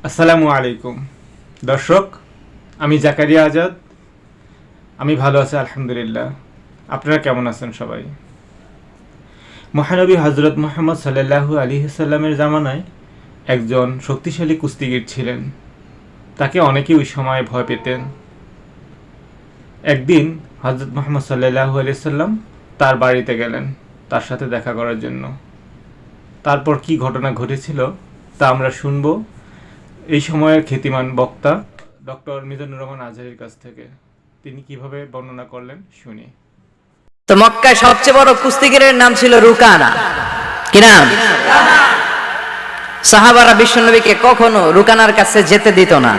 আসসালামু আলাইকুম দর্শক, আমি জাকারিয়া আজাদ। আমি ভালো আছি আলহামদুলিল্লাহ। আপনারা কেমন আছেন সবাই? মহানবী হজরত মুহাম্মদ সাল্লাল্লাহু আলাইহি সাল্লামের জামানায় একজন শক্তিশালী কুস্তিগীর ছিলেন। তাকে অনেকেই ওই সময় ভয় পেতেন। একদিন হজরত মুহাম্মদ সাল্লাল্লাহু আলাইহি সাল্লাম তার বাড়িতে গেলেন তার সাথে দেখা করার জন্য। তারপর কি ঘটনা ঘটেছিল তা আমরা শুনবো এই সময়ের খ্যাতিমান বক্তা ডক্টর মিজানুর রহমান আজহারীর কাছ থেকে। তিনি কিভাবে বর্ণনা করলেন শুনি। তো মক্কায় সবচেয়ে বড় কুস্তিগিরের নাম ছিল রুকানা। কি নাম? সাহাবারা বিশ্বনবীকে কখনো রুকানার কাছে যেতে দিত না।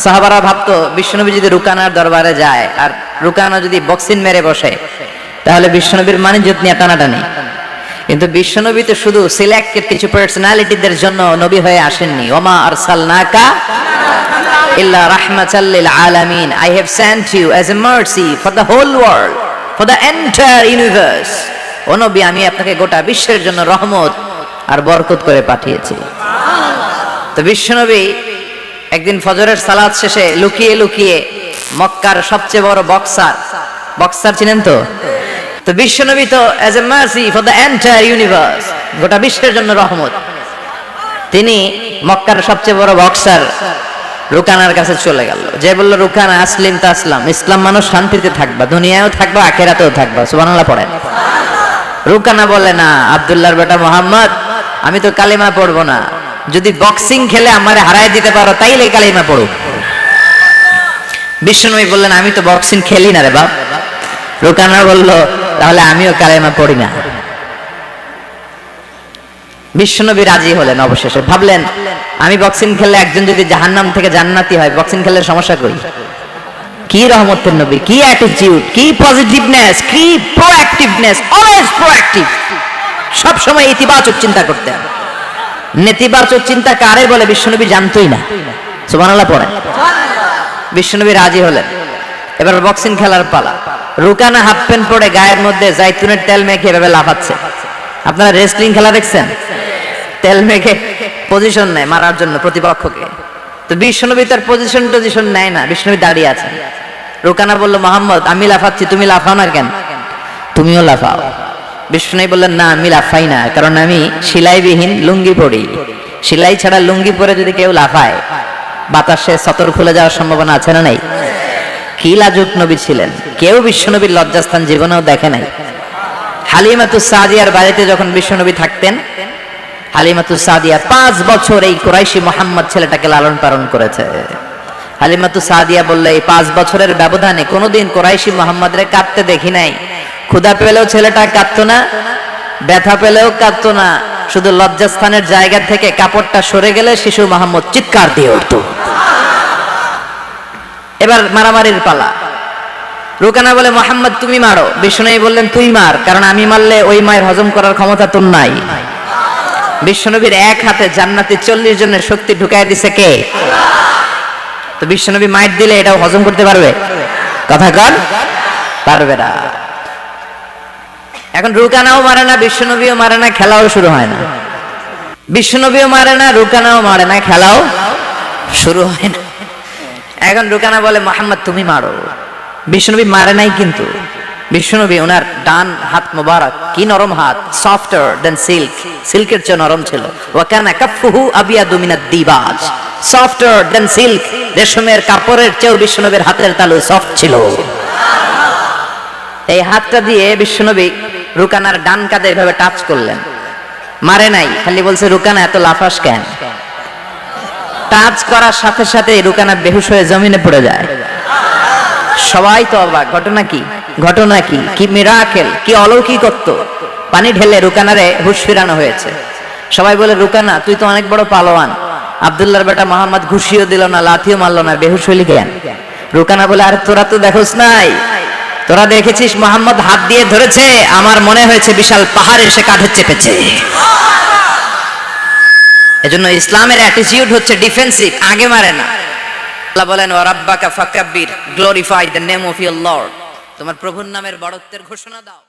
সাহাবারা ভাবতো বিশ্বনবী যদি রুকানার দরবারে যায় আর রুকানা যদি বক্সিং মেরে বসে তাহলে বিশ্বনবীর মানিজ্যত নিয়ে টানাটানি। কিন্তু বিশ্বনবী তো শুধু সিলেক্টেড কিছু পার্সোনালিটিদের জন্য নবী হয়ে আসেননি। ওমা আরসালনাকা ইল্লা রাহমাতাল লিল আলামিন। I have sent you as a mercy for the whole world, for the entire universe. ও নবী, আমি আপনাকে গোটা বিশ্বের জন্য রহমত আর বরকত করে পাঠিয়েছি। তো বিশ্বনবী একদিন ফজরের সালাত শেষে লুকিয়ে লুকিয়ে মক্কার সবচেয়ে বড় বক্সার চিনেন তো? তো বিশ্বনবী তো as a mercy for the entire universe, গোটা বিশ্বের জন্য রহমত, তিনি মক্কার সবচেয়ে বড় বক্সার রুকানার কাছে চলে গেল। যে বলল, রুকানা আসলিম তাসলাম, ইসলাম মানুষ শান্তিতে থাকবা, দুনিয়ায়ও থাকবা আখিরাতেও থাকবা। সুবহানাল্লাহ পড়েন। রুকানা বলে, না আব্দুল্লাহর বেটা মোহাম্মদ, আমি তো কালিমা পড়বো না। যদি বক্সিং খেলে আমারে হারায় দিতে পারো তাইলে কালিমা পড়ো। বিশ্বনবী বললেন, আমি তো বক্সিং খেলি না রে বাপ। রুকানা বলল, তাহলে আমিও কালেমা পড়ি না। বিশ্বনবী রাজি হলেন। অবশেষে ভাবলেন, আমি বক্সিং খেললে একজন যদি জাহান্নাম থেকে জান্নাতি হয়, বক্সিং খেললে সমস্যা কই? কি রহমতের নবী, কি অ্যাটিটিউড, কি পজিটিভনেস, কি প্রোঅ্যাক্টিভনেস, অলওয়েজ প্রোঅ্যাক্টিভ। সব সময় ইতিবাচক চিন্তা করতেন। নেতিবাচক চিন্তা কারে বলে বিশ্বনবী জানতই না। সুবহানাল্লাহ পড়েন। বিশ্বনবী রাজি হলেন। এবার বক্সিং খেলার পালা। রুকানা হাফ প্যান্ট পরে গায়ের মধ্যে জাইতুনের তেল মেখে এভাবে লাফাচ্ছে। আপনারা রেসলিং খেলা দেখছেন? তেল মেখে পজিশন নেয় মারার জন্য প্রতিপক্ষকে। তো বিশ্বনবী তার পজিশন নেয় না, বিশ্বনবী দাঁড়িয়ে আছেন। রুকানা বলল, মোহাম্মদ আমি লাফাচ্ছি, তুমি লাফাও না কেন? তুমিও লাফাও। বিশ্বনবী বললেন, না আমি লাফাই না, কারণ আমি সেলাইবিহীন লুঙ্গি পরি। সেলাই ছাড়া লুঙ্গি পরে যদি কেউ লাফায় বাতাসে সতর খুলে যাওয়ার সম্ভাবনা আছে না নাই? কি লাজুক নবী ছিলেন, কেউ বিশ্বনবীর লজ্জাস্থান জীবনেও দেখে নাই। হালিমাতুস সাদিয়ার বাড়িতে যখন বিশ্বনবী থাকতেন, হালিমাতুস সাদিয়া 5 বছর এই কুরাইশি মুহাম্মদ ছেলেটাকে লালন পালন করেছে। হালিমাতুস সাদিয়া বললে, এই 5 বছরের ব্যবধানে কোনোদিন কুরাইশি মুহাম্মদরে কাঁদতে দেখি নাই। ক্ষুধা পেলেও ছেলেটা কাঁদতো না, ব্যথা পেলেও কাঁদতো না, শুধু লজ্জাস্থানের জায়গা থেকে কাপড়টা সরে গেলে শিশু মুহাম্মদ চিৎকার দিয়ে উঠত। এবার মারামারির পালা। রুকানা বলে, মোহাম্মদ তুমি মারো। বিশ্বনবী বললেন, তুই মার, কারণ আমি মারলে ওই মায়ের হজম করার ক্ষমতা তোর নাই। বিশ্বনবীর এক হাতে জান্নাতে 40 জনের শক্তি ঢুকাই দিছে কে? তো বিশ্বনবী মাইর দিলে এটাও হজম করতে পারবে? কথা কর, পারবে না। এখন রুকানাও মারে না, বিশ্বনবীও মারে না, খেলাও শুরু হয় না। বিশ্বনবীও মারে না, রুকানাও মারে না, খেলাও শুরু হয় না। এখন রুকানা বলে, মোহাম্মদ তুমি মারো। বিশ্বনবী মারে নাই, কিন্তু বিশ্বনবী ওনার ডান হাত মোবারক, কি নরম হাত, সফটার দেন সিল্ক, সিল্কের চেয়ে নরম ছিল। ওয়াকানা কাফফুহু আবিয়াদু মিনাদ দিবাজ, সফটার দেন সিল্ক, রেশমের কাপড়ের চেয়েও বিশ্বনবীর হাতের তালু সফট ছিল। এই হাতটা দিয়ে বিশ্বনবী রুকানার ডান কাঁধে এভাবে টাচ করলেন। মারে নাই, খালি বলছে, রুকানা এত লাফাস কেন? টাচ করার সাথে সাথে রুকানা বেহুশ হয়ে জমিনে পড়ে যায়। সবাই তো অবাক, ঘটনা কি? কি মিরাকেল, কি অলৌকিকত্ব! পানি ঢেলে রুকানারে হুশ ফিরানো হয়েছে। সবাই বলে, রুকানা তুই তো অনেক বড় পালোয়ান, আব্দুল্লাহর বেটা মোহাম্মদ ঘুষিও দিল না, লাথিও মারলো না, বেহুশ হইলি কেন? রুকানা বলে, আরে তোরা তো দেখোস নাই, তোরা দেখেছিস মোহাম্মদ হাত দিয়ে ধরেছে, আমার মনে হয়েছে বিশাল পাহাড় এসে কাঁধে চেপেছে। এজন্য ইসলামের অ্যাটিটিউড হচ্ছে ডিফেন্সিভ, আগে মারে না। আল্লাহ বলেন, ওয়া রাব্বাকা ফাকাব্বির, glorify the name of your lord, তোমার প্রভুর নামের বড়ত্বের ঘোষণা দাও।